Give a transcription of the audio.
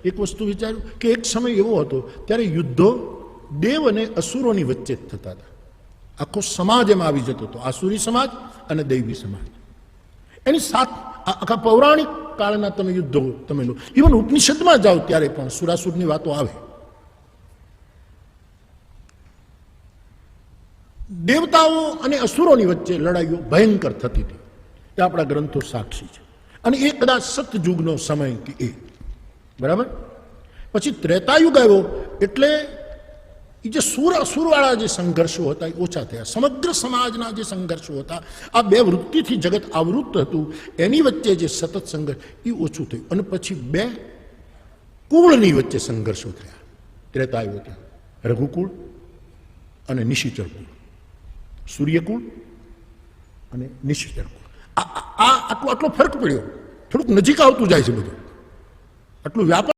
એક વસ્તુ વિચાર્યું કે એક સમય એવો હતો ત્યારે યુદ્ધો દેવ અને અસુરોની વચ્ચે જ થતા હતા. આખો સમાજ એમાં આવી જતો હતો, આસુરી સમાજ અને દૈવી સમાજ. એની સાથ આખા પૌરાણિક કાળના તમે યુદ્ધો તમે લો, ઇવન ઉપનિષદમાં જાઓ ત્યારે પણ સુરાસુરની વાતો આવે. દેવતાઓ અને અસુરોની વચ્ચે લડાઈઓ ભયંકર થતી હતી. એ આપણા ગ્રંથો સાક્ષી છે. અને એ કદાચ સતયુગનો સમય કે એ બરાબર. પછી ત્રેતાયુગ આવ્યો એટલે એ જે અસુરવાળા જે સંઘર્ષો હતા એ ઓછા થયા. સમગ્ર સમાજના જે સંઘર્ષો હતા, આ બે વૃત્તિથી જગત આવૃત્ત હતું, એની વચ્ચે જે સતત સંઘર્ષ એ ઓછું થયું. અને પછી બે કુળની વચ્ચે સંઘર્ષો થયા ત્રેતાયુગમાં, રઘુકુળ અને નિશિચર કુળ, સૂર્યકુળ અને નિશિચર કુળ. આટલો ફરક પડ્યો. થોડુંક નજીક આવતું જાય છે બધું, આટલું વ્યાપક